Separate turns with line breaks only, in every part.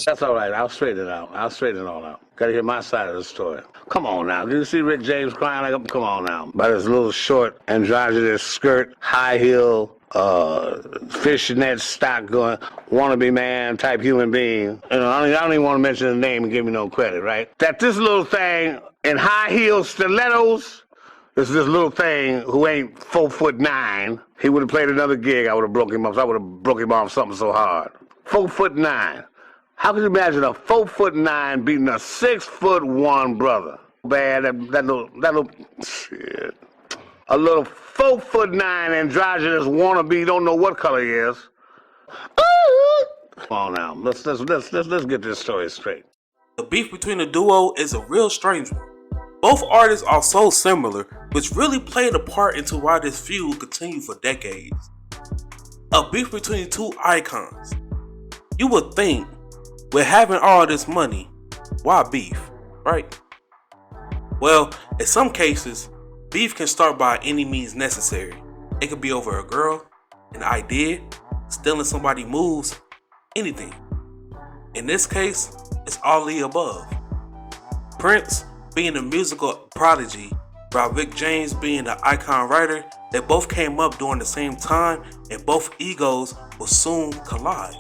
That's all right. I'll straighten it out. I'll straighten it all out. Gotta hear my side of the story. Come on now. Did you see Rick James crying like a... Come on now. By his little short, androgynous skirt, high heel, fishnet stock going, wannabe man type human being. You know, I don't even want to mention his name and give me no credit, right? That this little thing in high heel stilettos, this little thing who ain't 4'9". He would have played another gig. I would have broke him off. I would have broke him off something so hard. 4'9". How could you imagine a 4'9" beating a 6'1" brother? Bad, that little shit. A little 4'9" androgynous wannabe, don't know what color he is. Come on now, let's get this story straight.
The beef between the duo is a real strange one. Both artists are so similar, which really played a part into why this feud continued for decades. A beef between two icons. You would think, with having all this money, why beef, right? Well, in some cases, beef can start by any means necessary. It could be over a girl, an idea, stealing somebody's moves, anything. In this case, it's all the above. Prince being a musical prodigy, while Rick James being the icon writer, they both came up during the same time and both egos will soon collide.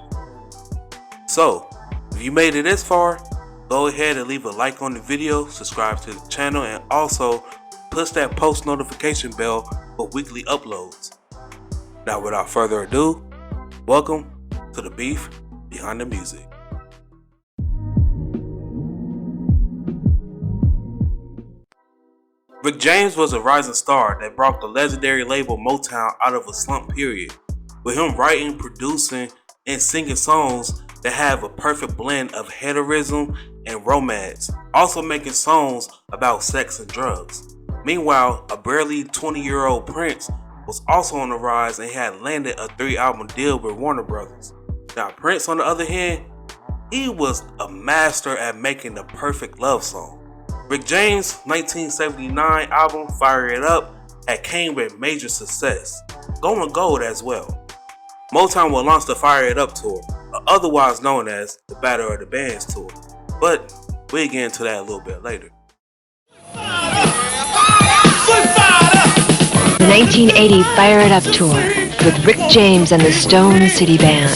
So, if you made it this far, go ahead and leave a like on the video, subscribe to the channel, and also push that post notification bell for weekly uploads. Now without further ado, welcome to the beef behind the music. Rick James was a rising star that brought the legendary label MOTOWN out of a slump period, with him writing, producing, and singing songs that have a perfect blend of heroism and romance, also making songs about sex and drugs. Meanwhile, a barely 20-year-old Prince was also on the rise and had landed a 3-album deal with Warner Brothers. Now Prince, on the other hand, he was a master at making the perfect love song. Rick James' 1979 album, Fire It Up, had came with major success, going gold as well. MOTOWN will launch the Fire It Up tour, otherwise known as the Battle of the Bands tour, but we'll get into that a little bit later.
The 1980 Fire It Up tour with Rick James and the Stone City Band.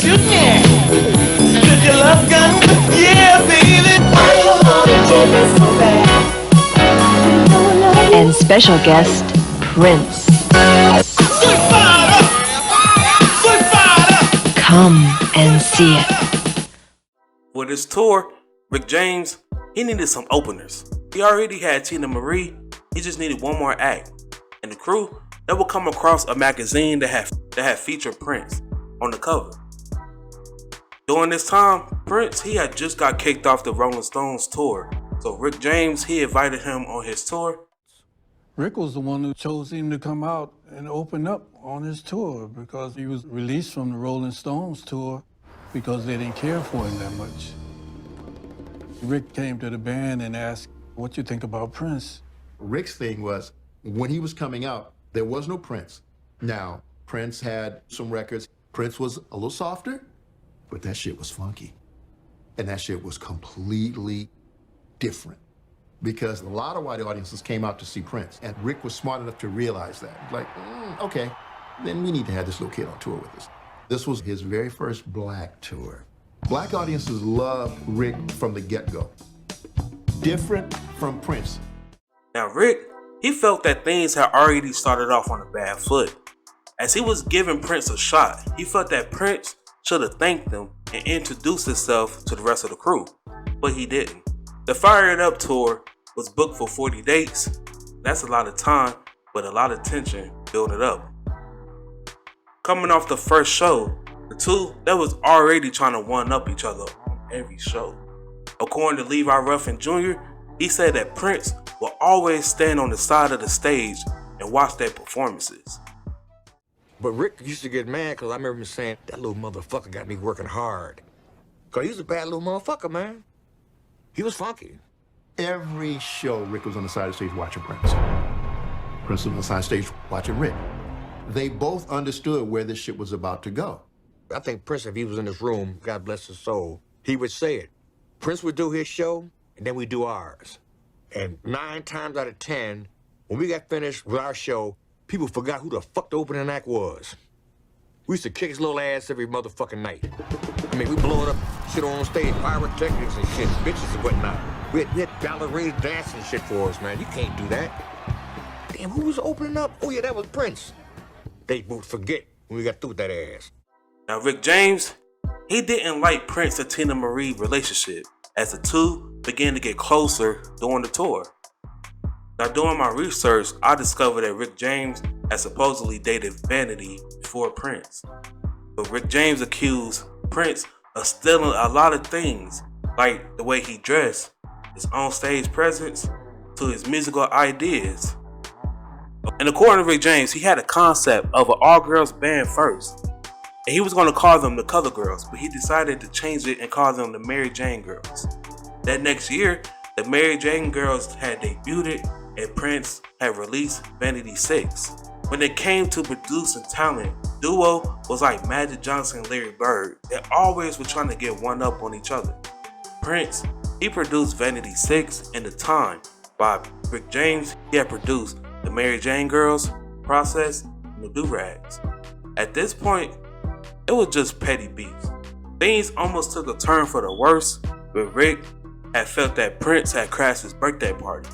And special guest, Prince. Come and see it.
For this tour, Rick James, he needed some openers. He already had Tina Marie, he just needed one more act. And the crew, that would come across a magazine that had featured Prince on the cover. During this time, Prince, he had just got kicked off the Rolling Stones tour. So Rick James, he invited him on his tour.
Rick was the one who chose him to come out and open up on his tour because he was released from the Rolling Stones tour because they didn't care for him that much. Rick came to the band and asked, "What you think about Prince?"
Rick's thing was, when he was coming out, there was no Prince. Now, Prince had some records. Prince was a little softer, but that shit was funky. And that shit was completely different. Because a lot of white audiences came out to see Prince, and Rick was smart enough to realize that. Like, okay, then we need to have this little kid on tour with us. This was his very first black tour. Black audiences loved Rick from the get-go. Different from Prince.
Now Rick, he felt that things had already started off on a bad foot. As he was giving Prince a shot, he felt that Prince should have thanked him and introduced himself to the rest of the crew, but he didn't. The Fire It Up tour was booked for 40 dates. That's a lot of time, but a lot of tension building up. Coming off the first show, the two that was already trying to one-up each other on every show. According to Levi Ruffin Jr., he said that Prince will always stand on the side of the stage and watch their performances.
But Rick used to get mad because I remember him saying, "That little motherfucker got me working hard." Because he was a bad little motherfucker, man. He was funky.
Every show, Rick was on the side of the stage watching Prince. Prince was on the side of the stage watching Rick. They both understood where this shit was about to go.
I think Prince, if he was in this room, God bless his soul, He would say it. Prince would do his show, and then we do ours. And 9 times out of 10, when we got finished with our show, people forgot who the fuck the opening act was. We used to kick his little ass every motherfucking night. I mean, we blowing up shit on stage, pyrotechnics and shit, bitches and whatnot. We had ballerinas dancing shit for us, man. You can't do that. Damn, who was opening up? Oh, yeah, that was Prince. They would forget when we got through with that ass.
Now, Rick James, he didn't like Prince and Tina Marie relationship as the two began to get closer during the tour. Now, doing my research, I discovered that Rick James had supposedly dated Vanity before Prince. But Rick James accused Prince of stealing a lot of things, like the way he dressed, his on-stage presence, to his musical ideas. And according to Rick James, he had a concept of an all-girls band first. And he was going to call them the Color Girls, but he decided to change it and call them the Mary Jane Girls. That next year, the Mary Jane Girls had debuted and Prince had released Vanity 6. When it came to producing talent, duo was like Magic Johnson and Larry Bird. They always were trying to get one up on each other. Prince, he produced Vanity 6 and The Time. By Rick James, he had produced the Mary Jane Girls, Process, and the Do-Rags. At this point, it was just petty beefs. Things almost took a turn for the worse when Rick had felt that Prince had crashed his birthday party.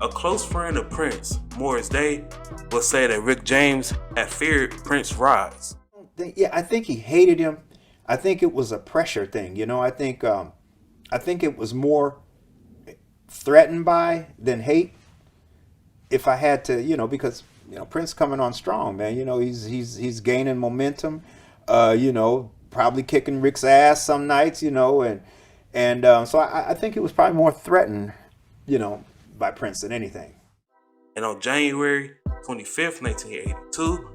A close friend of Prince, Morris Day, would say that Rick James had feared Prince's rise.
I think he hated him. I think it was a pressure thing, you know. I think it was more threatened by than hate. If I had to, you know, because Prince coming on strong, man. You know, he's gaining momentum. You know, probably kicking Rick's ass some nights, you know, and so I think it was probably more threatened, you know, by Prince than anything.
And on January 25th, 1982,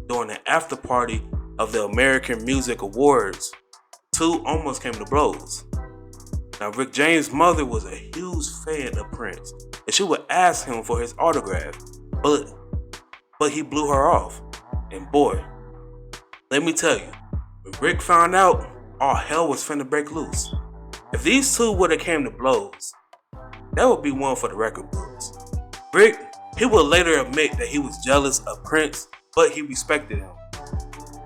during the after party of the American Music Awards, two almost came to blows. Now, Rick James' mother was a huge fan of Prince, and she would ask him for his autograph, but he blew her off. And boy, let me tell you, when Rick found out, all hell was finna break loose. If these two would have came to blows, that would be one for the record books. Rick, he would later admit that he was jealous of Prince, but he respected him.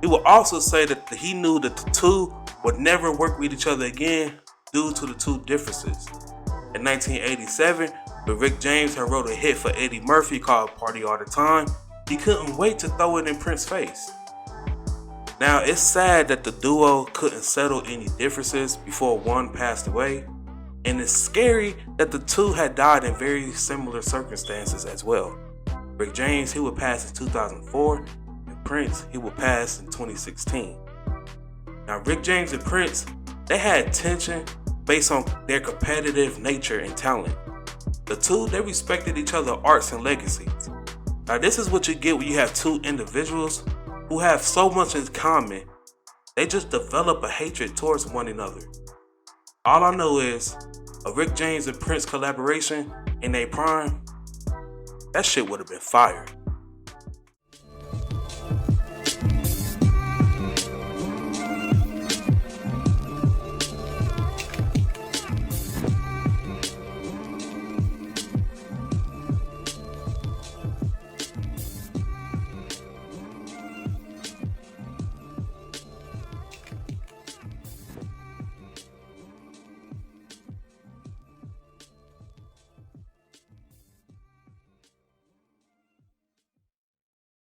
He would also say that he knew that the two would never work with each other again due to the two differences. In 1987, when Rick James had wrote a hit for Eddie Murphy called Party All the Time, he couldn't wait to throw it in Prince's face. Now, it's sad that the duo couldn't settle any differences before one passed away, and it's scary that the two had died in very similar circumstances as well. Rick James, he would pass in 2004, and Prince, he would pass in 2016. Now, Rick James and Prince, they had tension based on their competitive nature and talent. The two, they respected each other's arts and legacies. Now, this is what you get when you have two individuals who have so much in common, they just develop a hatred towards one another. All I know is, a Rick James and Prince collaboration in their prime, that shit would have been fire.